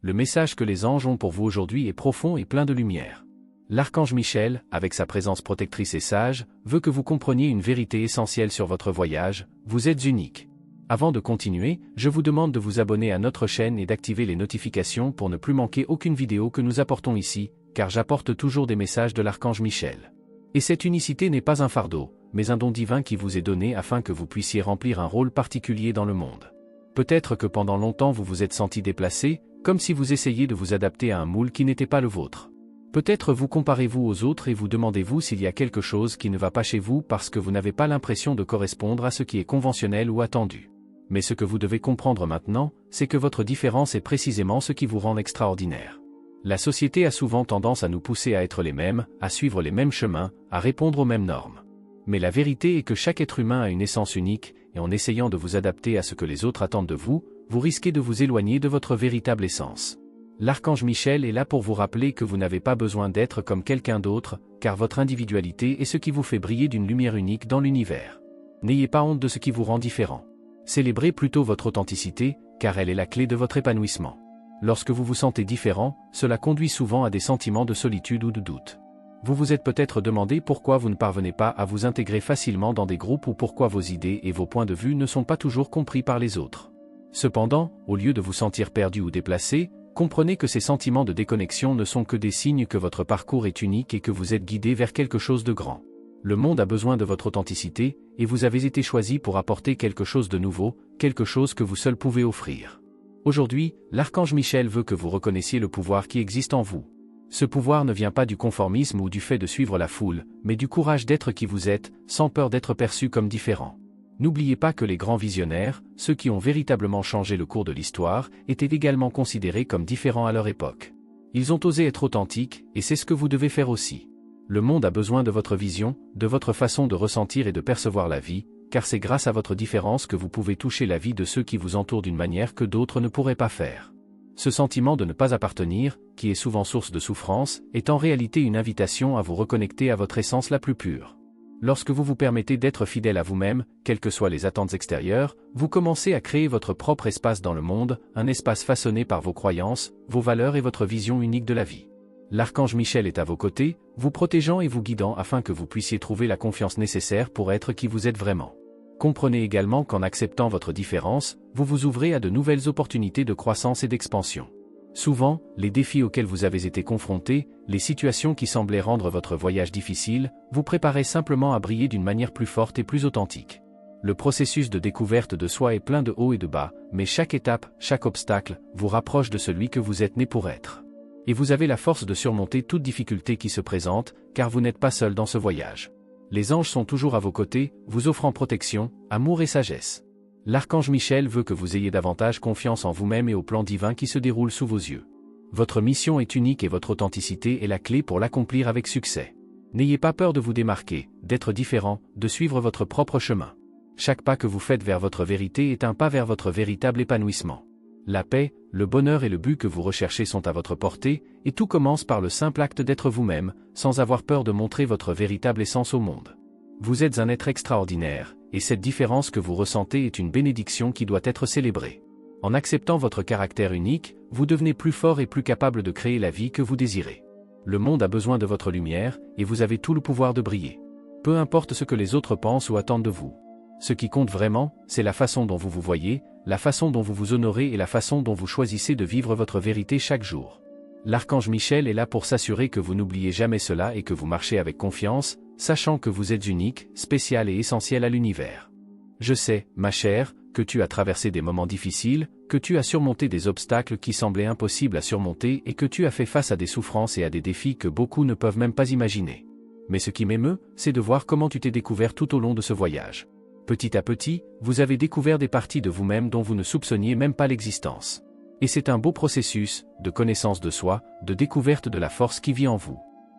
Le message que les anges ont pour vous aujourd'hui est profond et plein de lumière. L'archange Michel, avec sa présence protectrice et sage, veut que vous compreniez une vérité essentielle sur votre voyage: vous êtes unique. Avant de continuer, je vous demande de vous abonner à notre chaîne et d'activer les notifications pour ne plus manquer aucune vidéo que nous apportons ici, car j'apporte toujours des messages de l'archange Michel. Et cette unicité n'est pas un fardeau, mais un don divin qui vous est donné afin que vous puissiez remplir un rôle particulier dans le monde. Peut-être que pendant longtemps vous vous êtes senti déplacé, comme si vous essayiez de vous adapter à un moule qui n'était pas le vôtre. Peut-être vous comparez-vous aux autres et vous demandez-vous s'il y a quelque chose qui ne va pas chez vous parce que vous n'avez pas l'impression de correspondre à ce qui est conventionnel ou attendu. Mais ce que vous devez comprendre maintenant, c'est que votre différence est précisément ce qui vous rend extraordinaire. La société a souvent tendance à nous pousser à être les mêmes, à suivre les mêmes chemins, à répondre aux mêmes normes. Mais la vérité est que chaque être humain a une essence unique, et en essayant de vous adapter à ce que les autres attendent de vous, vous risquez de vous éloigner de votre véritable essence. L'archange Michel est là pour vous rappeler que vous n'avez pas besoin d'être comme quelqu'un d'autre, car votre individualité est ce qui vous fait briller d'une lumière unique dans l'univers. N'ayez pas honte de ce qui vous rend différent. Célébrez plutôt votre authenticité, car elle est la clé de votre épanouissement. Lorsque vous vous sentez différent, cela conduit souvent à des sentiments de solitude ou de doute. Vous vous êtes peut-être demandé pourquoi vous ne parvenez pas à vous intégrer facilement dans des groupes ou pourquoi vos idées et vos points de vue ne sont pas toujours compris par les autres. Cependant, au lieu de vous sentir perdu ou déplacé, comprenez que ces sentiments de déconnexion ne sont que des signes que votre parcours est unique et que vous êtes guidé vers quelque chose de grand. Le monde a besoin de votre authenticité, et vous avez été choisi pour apporter quelque chose de nouveau, quelque chose que vous seul pouvez offrir. Aujourd'hui, l'archange Michel veut que vous reconnaissiez le pouvoir qui existe en vous. Ce pouvoir ne vient pas du conformisme ou du fait de suivre la foule, mais du courage d'être qui vous êtes, sans peur d'être perçu comme différent. N'oubliez pas que les grands visionnaires, ceux qui ont véritablement changé le cours de l'histoire, étaient également considérés comme différents à leur époque. Ils ont osé être authentiques, et c'est ce que vous devez faire aussi. Le monde a besoin de votre vision, de votre façon de ressentir et de percevoir la vie, car c'est grâce à votre différence que vous pouvez toucher la vie de ceux qui vous entourent d'une manière que d'autres ne pourraient pas faire. Ce sentiment de ne pas appartenir, qui est souvent source de souffrance, est en réalité une invitation à vous reconnecter à votre essence la plus pure. Lorsque vous vous permettez d'être fidèle à vous-même, quelles que soient les attentes extérieures, vous commencez à créer votre propre espace dans le monde, un espace façonné par vos croyances, vos valeurs et votre vision unique de la vie. L'archange Michel est à vos côtés, vous protégeant et vous guidant afin que vous puissiez trouver la confiance nécessaire pour être qui vous êtes vraiment. Comprenez également qu'en acceptant votre différence, vous vous ouvrez à de nouvelles opportunités de croissance et d'expansion. Souvent, les défis auxquels vous avez été confrontés, les situations qui semblaient rendre votre voyage difficile, vous préparaient simplement à briller d'une manière plus forte et plus authentique. Le processus de découverte de soi est plein de hauts et de bas, mais chaque étape, chaque obstacle, vous rapproche de celui que vous êtes né pour être. Et vous avez la force de surmonter toute difficulté qui se présente, car vous n'êtes pas seul dans ce voyage. Les anges sont toujours à vos côtés, vous offrant protection, amour et sagesse. L'archange Michel veut que vous ayez davantage confiance en vous-même et au plan divin qui se déroule sous vos yeux. Votre mission est unique et votre authenticité est la clé pour l'accomplir avec succès. N'ayez pas peur de vous démarquer, d'être différent, de suivre votre propre chemin. Chaque pas que vous faites vers votre vérité est un pas vers votre véritable épanouissement. La paix, le bonheur et le but que vous recherchez sont à votre portée, et tout commence par le simple acte d'être vous-même, sans avoir peur de montrer votre véritable essence au monde. Vous êtes un être extraordinaire, et cette différence que vous ressentez est une bénédiction qui doit être célébrée. En acceptant votre caractère unique, vous devenez plus fort et plus capable de créer la vie que vous désirez. Le monde a besoin de votre lumière, et vous avez tout le pouvoir de briller. Peu importe ce que les autres pensent ou attendent de vous. Ce qui compte vraiment, c'est la façon dont vous vous voyez, la façon dont vous vous honorez et la façon dont vous choisissez de vivre votre vérité chaque jour. L'archange Michel est là pour s'assurer que vous n'oubliez jamais cela et que vous marchez avec confiance, sachant que vous êtes unique, spécial et essentiel à l'univers. Je sais, ma chère, que tu as traversé des moments difficiles, que tu as surmonté des obstacles qui semblaient impossibles à surmonter et que tu as fait face à des souffrances et à des défis que beaucoup ne peuvent même pas imaginer. Mais ce qui m'émeut, c'est de voir comment tu t'es découvert tout au long de ce voyage. Petit à petit, vous avez découvert des parties de vous-même dont vous ne soupçonniez même pas l'existence. Et c'est un beau processus, de connaissance de soi, de découverte de la force qui vit en vous.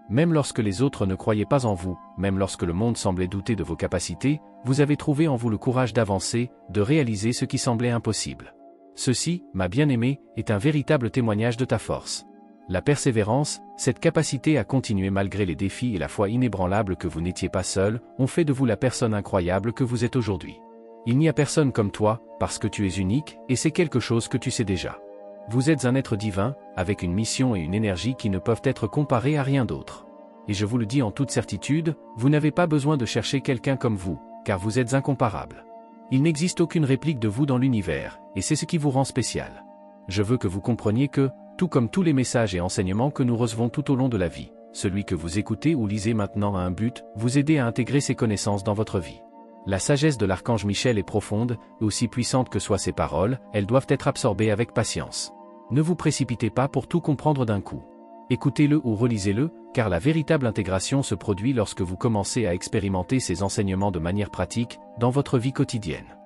Même lorsque les autres ne croyaient pas en vous, même lorsque le monde semblait douter de vos capacités, vous avez trouvé en vous le courage d'avancer, de réaliser ce qui semblait impossible. Ceci, ma bien-aimée, est un véritable témoignage de ta force. La persévérance, cette capacité à continuer malgré les défis et la foi inébranlable que vous n'étiez pas seul, ont fait de vous la personne incroyable que vous êtes aujourd'hui. Il n'y a personne comme toi, parce que tu es unique, et c'est quelque chose que tu sais déjà. Vous êtes un être divin, avec une mission et une énergie qui ne peuvent être comparées à rien d'autre. Et je vous le dis en toute certitude, vous n'avez pas besoin de chercher quelqu'un comme vous, car vous êtes incomparable. Il n'existe aucune réplique de vous dans l'univers, et c'est ce qui vous rend spécial. Je veux que vous compreniez que, tout comme tous les messages et enseignements que nous recevons tout au long de la vie, celui que vous écoutez ou lisez maintenant a un but, vous aider à intégrer ces connaissances dans votre vie. La sagesse de l'archange Michel est profonde, et aussi puissante que soient ses paroles, elles doivent être absorbées avec patience. Ne vous précipitez pas pour tout comprendre d'un coup. Écoutez-le ou relisez-le, car la véritable intégration se produit lorsque vous commencez à expérimenter ces enseignements de manière pratique, dans votre vie quotidienne.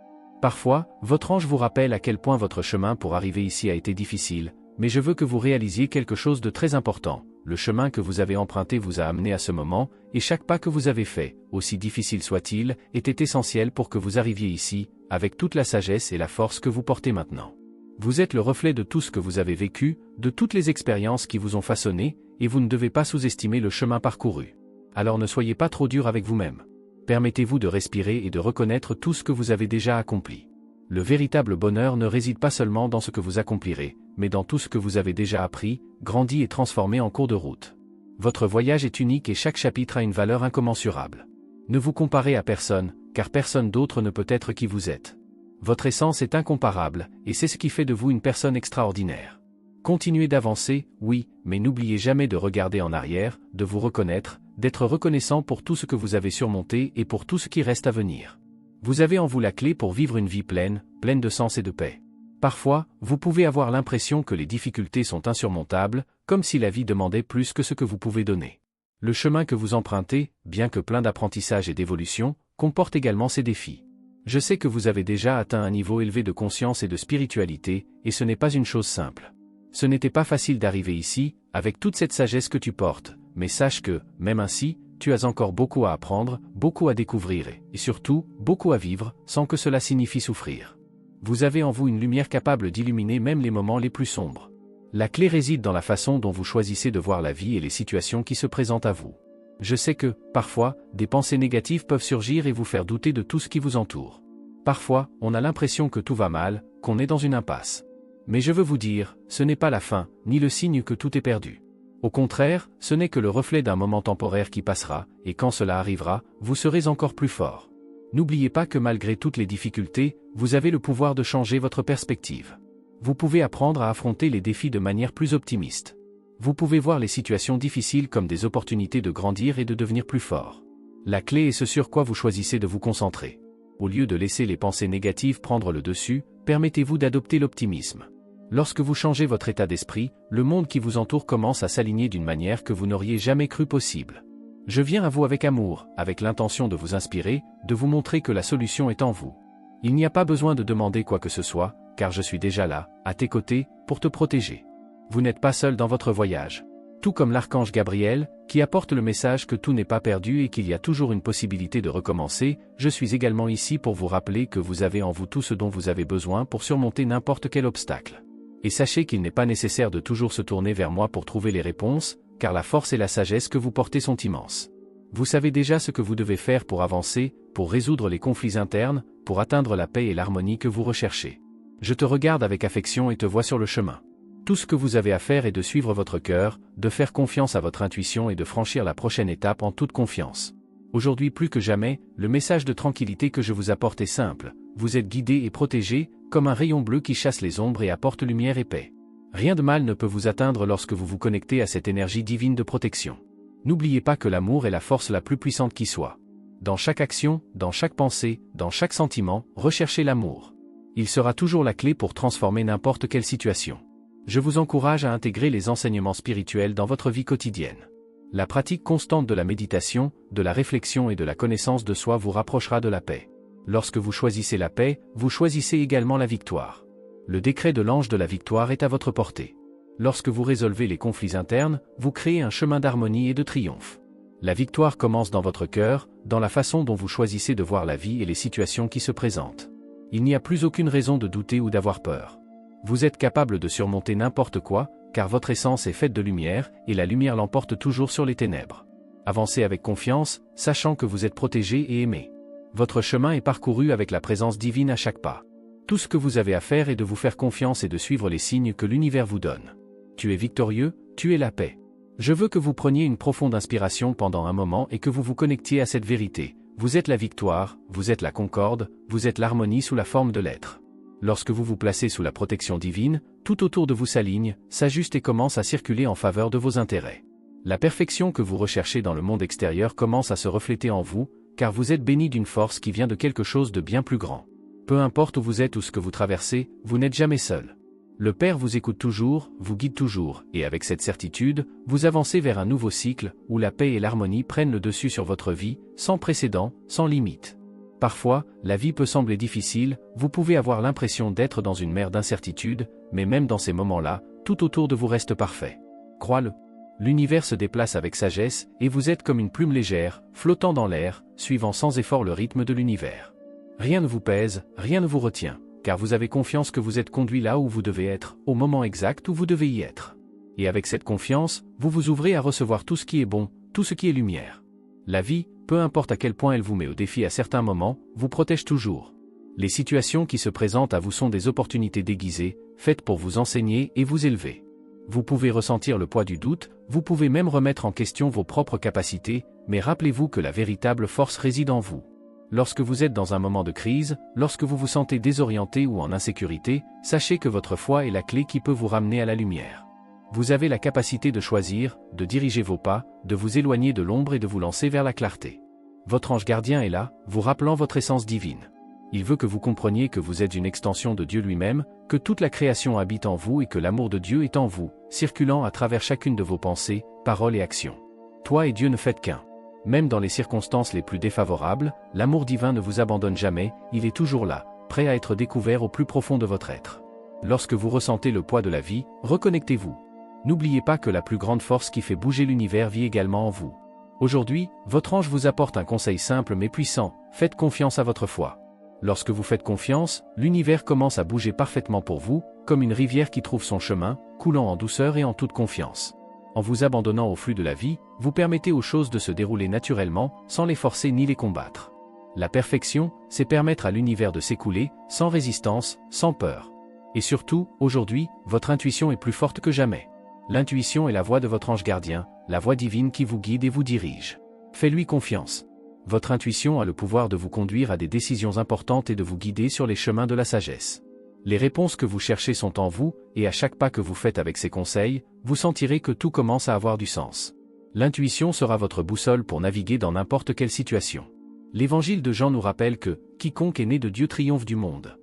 Parfois, votre ange vous rappelle à quel point votre chemin pour arriver ici a été difficile, mais je veux que vous réalisiez quelque chose de très important. Le chemin que vous avez emprunté vous a amené à ce moment, et chaque pas que vous avez fait, aussi difficile soit-il, était essentiel pour que vous arriviez ici, avec toute la sagesse et la force que vous portez maintenant. Vous êtes le reflet de tout ce que vous avez vécu, de toutes les expériences qui vous ont façonné, et vous ne devez pas sous-estimer le chemin parcouru. Alors ne soyez pas trop dur avec vous-même. Permettez-vous de respirer et de reconnaître tout ce que vous avez déjà accompli. Le véritable bonheur ne réside pas seulement dans ce que vous accomplirez, mais dans tout ce que vous avez déjà appris, grandi et transformé en cours de route. Votre voyage est unique et chaque chapitre a une valeur incommensurable. Ne vous comparez à personne, car personne d'autre ne peut être qui vous êtes. Votre essence est incomparable, et c'est ce qui fait de vous une personne extraordinaire. Continuez d'avancer, oui, mais n'oubliez jamais de regarder en arrière, de vous reconnaître, d'être reconnaissant pour tout ce que vous avez surmonté et pour tout ce qui reste à venir. Vous avez en vous la clé pour vivre une vie pleine, pleine de sens et de paix. Parfois, vous pouvez avoir l'impression que les difficultés sont insurmontables, comme si la vie demandait plus que ce que vous pouvez donner. Le chemin que vous empruntez, bien que plein d'apprentissage et d'évolution, comporte également ses défis. Je sais que vous avez déjà atteint un niveau élevé de conscience et de spiritualité, et ce n'est pas une chose simple. Ce n'était pas facile d'arriver ici, avec toute cette sagesse que tu portes, mais sache que, même ainsi, tu as encore beaucoup à apprendre, beaucoup à découvrir et surtout, beaucoup à vivre, sans que cela signifie souffrir. Vous avez en vous une lumière capable d'illuminer même les moments les plus sombres. La clé réside dans la façon dont vous choisissez de voir la vie et les situations qui se présentent à vous. Je sais que, parfois, des pensées négatives peuvent surgir et vous faire douter de tout ce qui vous entoure. Parfois, on a l'impression que tout va mal, qu'on est dans une impasse. Mais je veux vous dire, ce n'est pas la fin, ni le signe que tout est perdu. Au contraire, ce n'est que le reflet d'un moment temporaire qui passera, et quand cela arrivera, vous serez encore plus fort. N'oubliez pas que malgré toutes les difficultés, vous avez le pouvoir de changer votre perspective. Vous pouvez apprendre à affronter les défis de manière plus optimiste. Vous pouvez voir les situations difficiles comme des opportunités de grandir et de devenir plus fort. La clé est ce sur quoi vous choisissez de vous concentrer. Au lieu de laisser les pensées négatives prendre le dessus, permettez-vous d'adopter l'optimisme. Lorsque vous changez votre état d'esprit, le monde qui vous entoure commence à s'aligner d'une manière que vous n'auriez jamais cru possible. Je viens à vous avec amour, avec l'intention de vous inspirer, de vous montrer que la solution est en vous. Il n'y a pas besoin de demander quoi que ce soit, car je suis déjà là, à tes côtés, pour te protéger. Vous n'êtes pas seul dans votre voyage. Tout comme l'archange Gabriel, qui apporte le message que tout n'est pas perdu et qu'il y a toujours une possibilité de recommencer, je suis également ici pour vous rappeler que vous avez en vous tout ce dont vous avez besoin pour surmonter n'importe quel obstacle. Et sachez qu'il n'est pas nécessaire de toujours se tourner vers moi pour trouver les réponses, car la force et la sagesse que vous portez sont immenses. Vous savez déjà ce que vous devez faire pour avancer, pour résoudre les conflits internes, pour atteindre la paix et l'harmonie que vous recherchez. Je te regarde avec affection et te vois sur le chemin. Tout ce que vous avez à faire est de suivre votre cœur, de faire confiance à votre intuition et de franchir la prochaine étape en toute confiance. Aujourd'hui plus que jamais, le message de tranquillité que je vous apporte est simple. Vous êtes guidé et protégé, comme un rayon bleu qui chasse les ombres et apporte lumière et paix. Rien de mal ne peut vous atteindre lorsque vous vous connectez à cette énergie divine de protection. N'oubliez pas que l'amour est la force la plus puissante qui soit. Dans chaque action, dans chaque pensée, dans chaque sentiment, recherchez l'amour. Il sera toujours la clé pour transformer n'importe quelle situation. Je vous encourage à intégrer les enseignements spirituels dans votre vie quotidienne. La pratique constante de la méditation, de la réflexion et de la connaissance de soi vous rapprochera de la paix. Lorsque vous choisissez la paix, vous choisissez également la victoire. Le décret de l'ange de la victoire est à votre portée. Lorsque vous résolvez les conflits internes, vous créez un chemin d'harmonie et de triomphe. La victoire commence dans votre cœur, dans la façon dont vous choisissez de voir la vie et les situations qui se présentent. Il n'y a plus aucune raison de douter ou d'avoir peur. Vous êtes capable de surmonter n'importe quoi, car votre essence est faite de lumière, et la lumière l'emporte toujours sur les ténèbres. Avancez avec confiance, sachant que vous êtes protégé et aimé. Votre chemin est parcouru avec la présence divine à chaque pas. Tout ce que vous avez à faire est de vous faire confiance et de suivre les signes que l'univers vous donne. Tu es victorieux, tu es la paix. Je veux que vous preniez une profonde inspiration pendant un moment et que vous vous connectiez à cette vérité. Vous êtes la victoire, vous êtes la concorde, vous êtes l'harmonie sous la forme de l'être. Lorsque vous vous placez sous la protection divine, tout autour de vous s'aligne, s'ajuste et commence à circuler en faveur de vos intérêts. La perfection que vous recherchez dans le monde extérieur commence à se refléter en vous, car vous êtes béni d'une force qui vient de quelque chose de bien plus grand. Peu importe où vous êtes ou ce que vous traversez, vous n'êtes jamais seul. Le Père vous écoute toujours, vous guide toujours, et avec cette certitude, vous avancez vers un nouveau cycle, où la paix et l'harmonie prennent le dessus sur votre vie, sans précédent, sans limite. Parfois, la vie peut sembler difficile, vous pouvez avoir l'impression d'être dans une mer d'incertitude, mais même dans ces moments-là, tout autour de vous reste parfait. Crois-le. L'univers se déplace avec sagesse, et vous êtes comme une plume légère, flottant dans l'air, suivant sans effort le rythme de l'univers. Rien ne vous pèse, rien ne vous retient, car vous avez confiance que vous êtes conduit là où vous devez être, au moment exact où vous devez y être. Et avec cette confiance, vous vous ouvrez à recevoir tout ce qui est bon, tout ce qui est lumière. La vie, peu importe à quel point elle vous met au défi à certains moments, vous protège toujours. Les situations qui se présentent à vous sont des opportunités déguisées, faites pour vous enseigner et vous élever. Vous pouvez ressentir le poids du doute, vous pouvez même remettre en question vos propres capacités, mais rappelez-vous que la véritable force réside en vous. Lorsque vous êtes dans un moment de crise, lorsque vous vous sentez désorienté ou en insécurité, sachez que votre foi est la clé qui peut vous ramener à la lumière. Vous avez la capacité de choisir, de diriger vos pas, de vous éloigner de l'ombre et de vous lancer vers la clarté. Votre ange gardien est là, vous rappelant votre essence divine. Il veut que vous compreniez que vous êtes une extension de Dieu lui-même, que toute la création habite en vous et que l'amour de Dieu est en vous, circulant à travers chacune de vos pensées, paroles et actions. Toi et Dieu ne faites qu'un. Même dans les circonstances les plus défavorables, l'amour divin ne vous abandonne jamais, il est toujours là, prêt à être découvert au plus profond de votre être. Lorsque vous ressentez le poids de la vie, reconnectez-vous. N'oubliez pas que la plus grande force qui fait bouger l'univers vit également en vous. Aujourd'hui, votre ange vous apporte un conseil simple mais puissant, faites confiance à votre foi. Lorsque vous faites confiance, l'univers commence à bouger parfaitement pour vous, comme une rivière qui trouve son chemin, coulant en douceur et en toute confiance. En vous abandonnant au flux de la vie, vous permettez aux choses de se dérouler naturellement, sans les forcer ni les combattre. La perfection, c'est permettre à l'univers de s'écouler, sans résistance, sans peur. Et surtout, aujourd'hui, votre intuition est plus forte que jamais. L'intuition est la voix de votre ange gardien, la voix divine qui vous guide et vous dirige. Faites-lui confiance. Votre intuition a le pouvoir de vous conduire à des décisions importantes et de vous guider sur les chemins de la sagesse. Les réponses que vous cherchez sont en vous, et à chaque pas que vous faites avec ces conseils, vous sentirez que tout commence à avoir du sens. L'intuition sera votre boussole pour naviguer dans n'importe quelle situation. L'évangile de Jean nous rappelle que « quiconque est né de Dieu triomphe du monde ».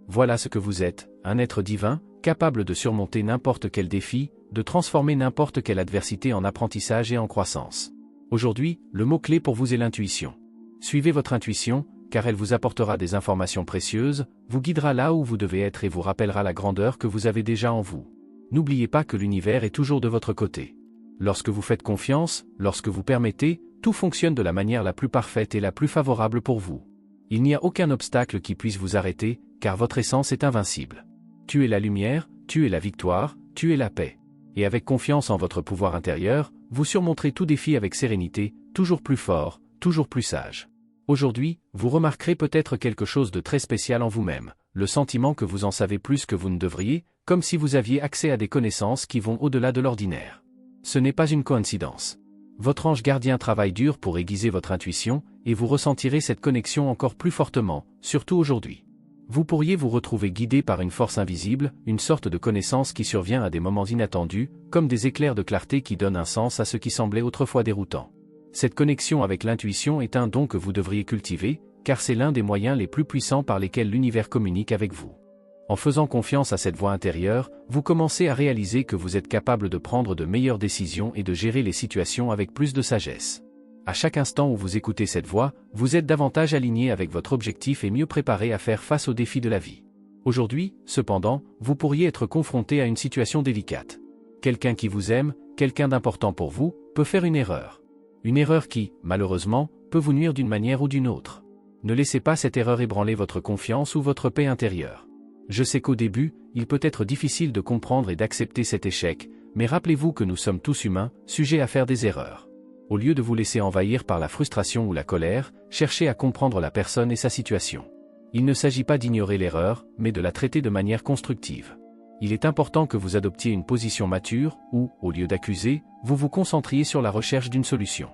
Voilà ce que vous êtes, un être divin, capable de surmonter n'importe quel défi, de transformer n'importe quelle adversité en apprentissage et en croissance. Aujourd'hui, le mot-clé pour vous est l'intuition. Suivez votre intuition, car elle vous apportera des informations précieuses, vous guidera là où vous devez être et vous rappellera la grandeur que vous avez déjà en vous. N'oubliez pas que l'univers est toujours de votre côté. Lorsque vous faites confiance, lorsque vous permettez, tout fonctionne de la manière la plus parfaite et la plus favorable pour vous. Il n'y a aucun obstacle qui puisse vous arrêter, car votre essence est invincible. Tu es la lumière, tu es la victoire, tu es la paix. Et avec confiance en votre pouvoir intérieur, vous surmonterez tout défi avec sérénité, toujours plus fort, toujours plus sage. Aujourd'hui, vous remarquerez peut-être quelque chose de très spécial en vous-même, le sentiment que vous en savez plus que vous ne devriez, comme si vous aviez accès à des connaissances qui vont au-delà de l'ordinaire. Ce n'est pas une coïncidence. Votre ange gardien travaille dur pour aiguiser votre intuition, et vous ressentirez cette connexion encore plus fortement, surtout aujourd'hui. Vous pourriez vous retrouver guidé par une force invisible, une sorte de connaissance qui survient à des moments inattendus, comme des éclairs de clarté qui donnent un sens à ce qui semblait autrefois déroutant. Cette connexion avec l'intuition est un don que vous devriez cultiver, car c'est l'un des moyens les plus puissants par lesquels l'univers communique avec vous. En faisant confiance à cette voix intérieure, vous commencez à réaliser que vous êtes capable de prendre de meilleures décisions et de gérer les situations avec plus de sagesse. À chaque instant où vous écoutez cette voix, vous êtes davantage aligné avec votre objectif et mieux préparé à faire face aux défis de la vie. Aujourd'hui, cependant, vous pourriez être confronté à une situation délicate. Quelqu'un qui vous aime, quelqu'un d'important pour vous, peut faire une erreur. Une erreur qui, malheureusement, peut vous nuire d'une manière ou d'une autre. Ne laissez pas cette erreur ébranler votre confiance ou votre paix intérieure. Je sais qu'au début, il peut être difficile de comprendre et d'accepter cet échec, mais rappelez-vous que nous sommes tous humains, sujets à faire des erreurs. Au lieu de vous laisser envahir par la frustration ou la colère, cherchez à comprendre la personne et sa situation. Il ne s'agit pas d'ignorer l'erreur, mais de la traiter de manière constructive. Il est important que vous adoptiez une position mature, où, au lieu d'accuser, vous vous concentriez sur la recherche d'une solution.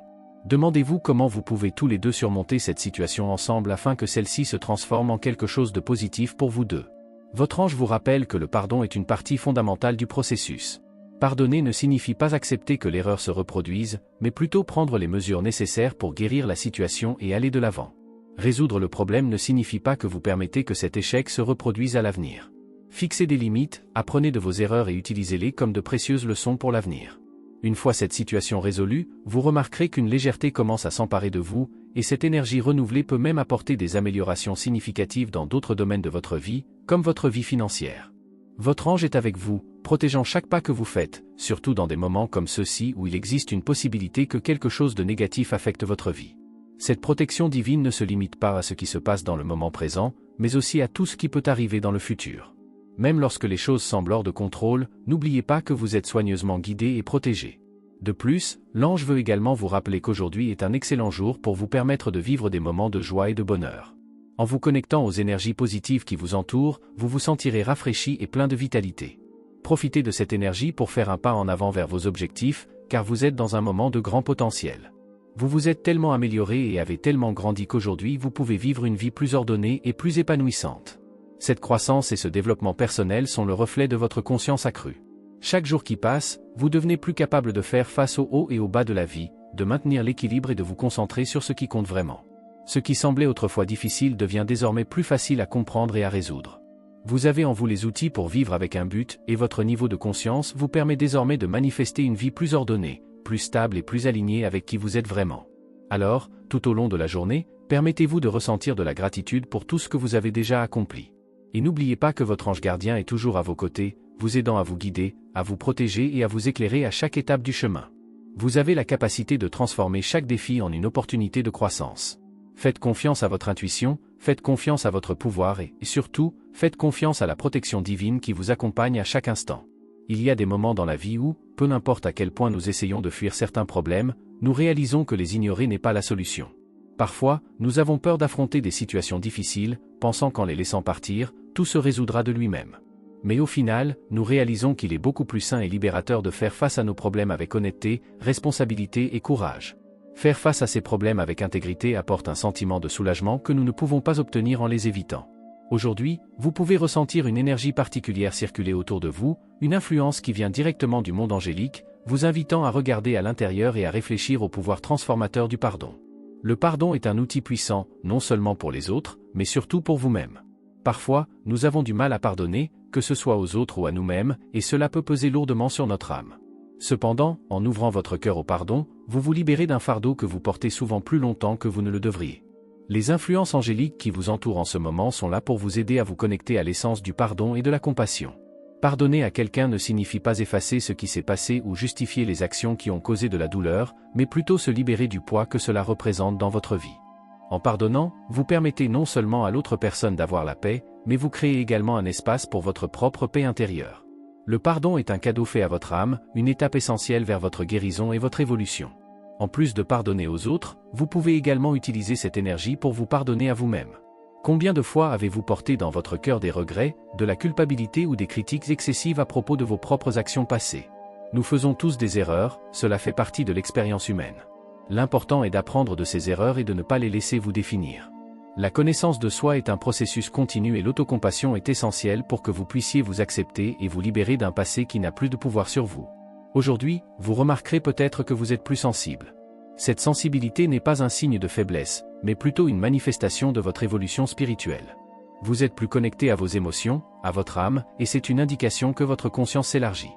Demandez-vous comment vous pouvez tous les deux surmonter cette situation ensemble afin que celle-ci se transforme en quelque chose de positif pour vous deux. Votre ange vous rappelle que le pardon est une partie fondamentale du processus. Pardonner ne signifie pas accepter que l'erreur se reproduise, mais plutôt prendre les mesures nécessaires pour guérir la situation et aller de l'avant. Résoudre le problème ne signifie pas que vous permettez que cet échec se reproduise à l'avenir. Fixez des limites, apprenez de vos erreurs et utilisez-les comme de précieuses leçons pour l'avenir. Une fois cette situation résolue, vous remarquerez qu'une légèreté commence à s'emparer de vous, et cette énergie renouvelée peut même apporter des améliorations significatives dans d'autres domaines de votre vie, comme votre vie financière. Votre ange est avec vous, protégeant chaque pas que vous faites, surtout dans des moments comme ceux-ci où il existe une possibilité que quelque chose de négatif affecte votre vie. Cette protection divine ne se limite pas à ce qui se passe dans le moment présent, mais aussi à tout ce qui peut arriver dans le futur. Même lorsque les choses semblent hors de contrôle, n'oubliez pas que vous êtes soigneusement guidé et protégé. De plus, l'ange veut également vous rappeler qu'aujourd'hui est un excellent jour pour vous permettre de vivre des moments de joie et de bonheur. En vous connectant aux énergies positives qui vous entourent, vous vous sentirez rafraîchi et plein de vitalité. Profitez de cette énergie pour faire un pas en avant vers vos objectifs, car vous êtes dans un moment de grand potentiel. Vous vous êtes tellement amélioré et avez tellement grandi qu'aujourd'hui vous pouvez vivre une vie plus ordonnée et plus épanouissante. Cette croissance et ce développement personnel sont le reflet de votre conscience accrue. Chaque jour qui passe, vous devenez plus capable de faire face aux hauts et aux bas de la vie, de maintenir l'équilibre et de vous concentrer sur ce qui compte vraiment. Ce qui semblait autrefois difficile devient désormais plus facile à comprendre et à résoudre. Vous avez en vous les outils pour vivre avec un but, et votre niveau de conscience vous permet désormais de manifester une vie plus ordonnée, plus stable et plus alignée avec qui vous êtes vraiment. Alors, tout au long de la journée, permettez-vous de ressentir de la gratitude pour tout ce que vous avez déjà accompli. Et n'oubliez pas que votre ange gardien est toujours à vos côtés, vous aidant à vous guider, à vous protéger et à vous éclairer à chaque étape du chemin. Vous avez la capacité de transformer chaque défi en une opportunité de croissance. Faites confiance à votre intuition, faites confiance à votre pouvoir et surtout, faites confiance à la protection divine qui vous accompagne à chaque instant. Il y a des moments dans la vie où, peu importe à quel point nous essayons de fuir certains problèmes, nous réalisons que les ignorer n'est pas la solution. Parfois, nous avons peur d'affronter des situations difficiles, pensant qu'en les laissant partir, tout se résoudra de lui-même. Mais au final, nous réalisons qu'il est beaucoup plus sain et libérateur de faire face à nos problèmes avec honnêteté, responsabilité et courage. Faire face à ces problèmes avec intégrité apporte un sentiment de soulagement que nous ne pouvons pas obtenir en les évitant. Aujourd'hui, vous pouvez ressentir une énergie particulière circuler autour de vous, une influence qui vient directement du monde angélique, vous invitant à regarder à l'intérieur et à réfléchir au pouvoir transformateur du pardon. Le pardon est un outil puissant, non seulement pour les autres, mais surtout pour vous-même. Parfois, nous avons du mal à pardonner, que ce soit aux autres ou à nous-mêmes, et cela peut peser lourdement sur notre âme. Cependant, en ouvrant votre cœur au pardon, vous vous libérez d'un fardeau que vous portez souvent plus longtemps que vous ne le devriez. Les influences angéliques qui vous entourent en ce moment sont là pour vous aider à vous connecter à l'essence du pardon et de la compassion. Pardonner à quelqu'un ne signifie pas effacer ce qui s'est passé ou justifier les actions qui ont causé de la douleur, mais plutôt se libérer du poids que cela représente dans votre vie. En pardonnant, vous permettez non seulement à l'autre personne d'avoir la paix, mais vous créez également un espace pour votre propre paix intérieure. Le pardon est un cadeau fait à votre âme, une étape essentielle vers votre guérison et votre évolution. En plus de pardonner aux autres, vous pouvez également utiliser cette énergie pour vous pardonner à vous-même. Combien de fois avez-vous porté dans votre cœur des regrets, de la culpabilité ou des critiques excessives à propos de vos propres actions passées? Nous faisons tous des erreurs, cela fait partie de l'expérience humaine. L'important est d'apprendre de ces erreurs et de ne pas les laisser vous définir. La connaissance de soi est un processus continu et l'autocompassion est essentielle pour que vous puissiez vous accepter et vous libérer d'un passé qui n'a plus de pouvoir sur vous. Aujourd'hui, vous remarquerez peut-être que vous êtes plus sensible. Cette sensibilité n'est pas un signe de faiblesse, mais plutôt une manifestation de votre évolution spirituelle. Vous êtes plus connecté à vos émotions, à votre âme, et c'est une indication que votre conscience s'élargit.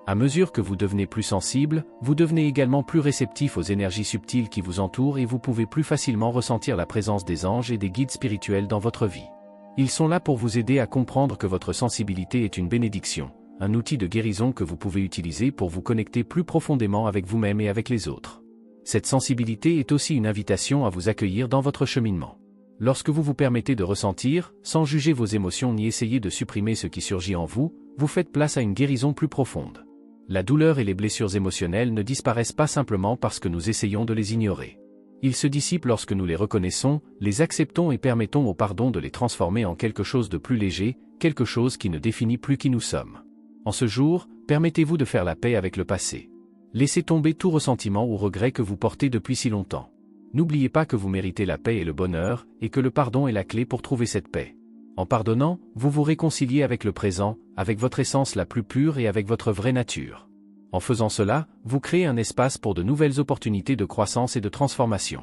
À mesure que vous devenez plus sensible, vous devenez également plus réceptif aux énergies subtiles qui vous entourent et vous pouvez plus facilement ressentir la présence des anges et des guides spirituels dans votre vie. Ils sont là pour vous aider à comprendre que votre sensibilité est une bénédiction, un outil de guérison que vous pouvez utiliser pour vous connecter plus profondément avec vous-même et avec les autres. Cette sensibilité est aussi une invitation à vous accueillir dans votre cheminement. Lorsque vous vous permettez de ressentir, sans juger vos émotions ni essayer de supprimer ce qui surgit en vous, vous faites place à une guérison plus profonde. La douleur et les blessures émotionnelles ne disparaissent pas simplement parce que nous essayons de les ignorer. Ils se dissipent lorsque nous les reconnaissons, les acceptons et permettons au pardon de les transformer en quelque chose de plus léger, quelque chose qui ne définit plus qui nous sommes. En ce jour, permettez-vous de faire la paix avec le passé. Laissez tomber tout ressentiment ou regret que vous portez depuis si longtemps. N'oubliez pas que vous méritez la paix et le bonheur, et que le pardon est la clé pour trouver cette paix. En pardonnant, vous vous réconciliez avec le présent, avec votre essence la plus pure et avec votre vraie nature. En faisant cela, vous créez un espace pour de nouvelles opportunités de croissance et de transformation.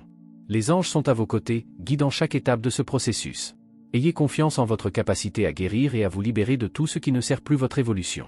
Les anges sont à vos côtés, guidant chaque étape de ce processus. Ayez confiance en votre capacité à guérir et à vous libérer de tout ce qui ne sert plus votre évolution.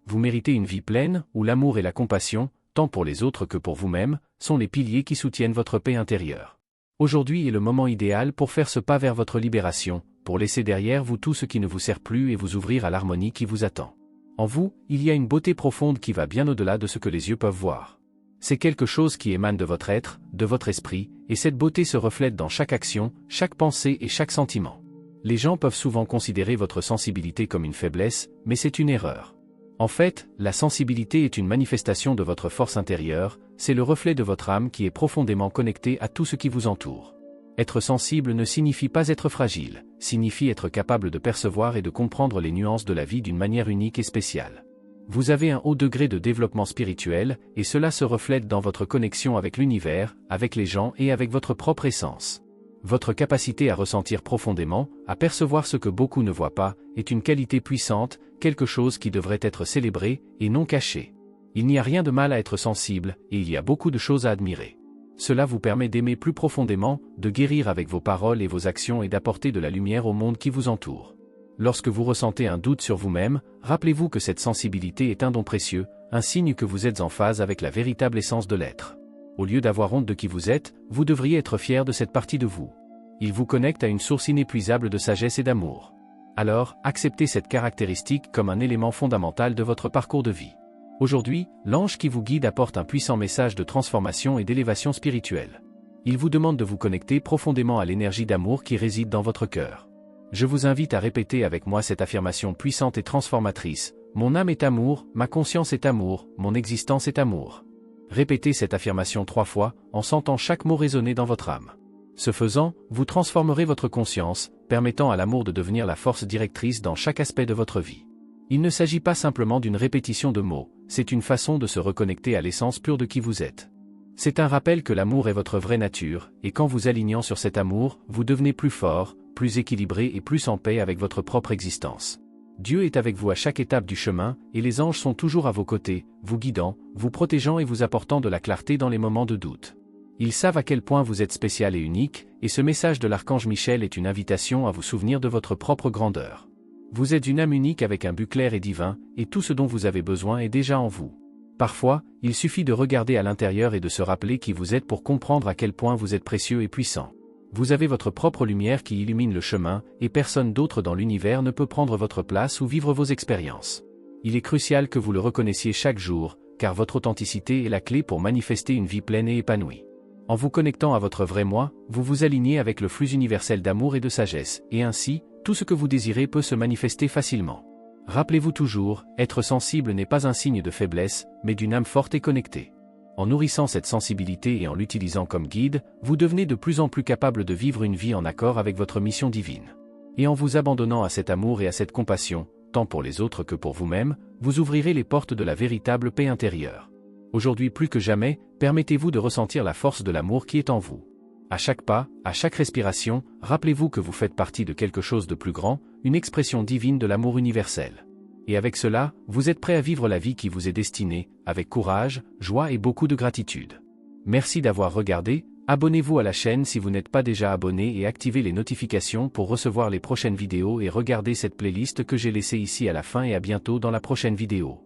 Vous méritez une vie pleine, où l'amour et la compassion, tant pour les autres que pour vous-même, sont les piliers qui soutiennent votre paix intérieure. Aujourd'hui est le moment idéal pour faire ce pas vers votre libération, pour laisser derrière vous tout ce qui ne vous sert plus et vous ouvrir à l'harmonie qui vous attend. En vous, il y a une beauté profonde qui va bien au-delà de ce que les yeux peuvent voir. C'est quelque chose qui émane de votre être, de votre esprit, et cette beauté se reflète dans chaque action, chaque pensée et chaque sentiment. Les gens peuvent souvent considérer votre sensibilité comme une faiblesse, mais c'est une erreur. En fait, la sensibilité est une manifestation de votre force intérieure, c'est le reflet de votre âme qui est profondément connectée à tout ce qui vous entoure. Être sensible ne signifie pas être fragile, signifie être capable de percevoir et de comprendre les nuances de la vie d'une manière unique et spéciale. Vous avez un haut degré de développement spirituel, et cela se reflète dans votre connexion avec l'univers, avec les gens et avec votre propre essence. Votre capacité à ressentir profondément, à percevoir ce que beaucoup ne voient pas, est une qualité puissante, quelque chose qui devrait être célébré, et non caché. Il n'y a rien de mal à être sensible, et il y a beaucoup de choses à admirer. Cela vous permet d'aimer plus profondément, de guérir avec vos paroles et vos actions et d'apporter de la lumière au monde qui vous entoure. Lorsque vous ressentez un doute sur vous-même, rappelez-vous que cette sensibilité est un don précieux, un signe que vous êtes en phase avec la véritable essence de l'être. Au lieu d'avoir honte de qui vous êtes, vous devriez être fier de cette partie de vous. Il vous connecte à une source inépuisable de sagesse et d'amour. Alors, acceptez cette caractéristique comme un élément fondamental de votre parcours de vie. Aujourd'hui, l'ange qui vous guide apporte un puissant message de transformation et d'élévation spirituelle. Il vous demande de vous connecter profondément à l'énergie d'amour qui réside dans votre cœur. Je vous invite à répéter avec moi cette affirmation puissante et transformatrice. Mon âme est amour, ma conscience est amour, mon existence est amour. Répétez cette affirmation 3 fois, en sentant chaque mot résonner dans votre âme. Ce faisant, vous transformerez votre conscience, permettant à l'amour de devenir la force directrice dans chaque aspect de votre vie. Il ne s'agit pas simplement d'une répétition de mots, c'est une façon de se reconnecter à l'essence pure de qui vous êtes. C'est un rappel que l'amour est votre vraie nature, et qu'en vous alignant sur cet amour, vous devenez plus fort, plus équilibré et plus en paix avec votre propre existence. Dieu est avec vous à chaque étape du chemin, et les anges sont toujours à vos côtés, vous guidant, vous protégeant et vous apportant de la clarté dans les moments de doute. Ils savent à quel point vous êtes spécial et unique, et ce message de l'archange Michel est une invitation à vous souvenir de votre propre grandeur. Vous êtes une âme unique avec un but clair et divin, et tout ce dont vous avez besoin est déjà en vous. Parfois, il suffit de regarder à l'intérieur et de se rappeler qui vous êtes pour comprendre à quel point vous êtes précieux et puissant. Vous avez votre propre lumière qui illumine le chemin, et personne d'autre dans l'univers ne peut prendre votre place ou vivre vos expériences. Il est crucial que vous le reconnaissiez chaque jour, car votre authenticité est la clé pour manifester une vie pleine et épanouie. En vous connectant à votre vrai moi, vous vous alignez avec le flux universel d'amour et de sagesse, et ainsi, tout ce que vous désirez peut se manifester facilement. Rappelez-vous toujours, être sensible n'est pas un signe de faiblesse, mais d'une âme forte et connectée. En nourrissant cette sensibilité et en l'utilisant comme guide, vous devenez de plus en plus capable de vivre une vie en accord avec votre mission divine. Et en vous abandonnant à cet amour et à cette compassion, tant pour les autres que pour vous-même, vous ouvrirez les portes de la véritable paix intérieure. Aujourd'hui plus que jamais, permettez-vous de ressentir la force de l'amour qui est en vous. À chaque pas, à chaque respiration, rappelez-vous que vous faites partie de quelque chose de plus grand, une expression divine de l'amour universel. Et avec cela, vous êtes prêt à vivre la vie qui vous est destinée, avec courage, joie et beaucoup de gratitude. Merci d'avoir regardé, abonnez-vous à la chaîne si vous n'êtes pas déjà abonné et activez les notifications pour recevoir les prochaines vidéos et regardez cette playlist que j'ai laissée ici à la fin et à bientôt dans la prochaine vidéo.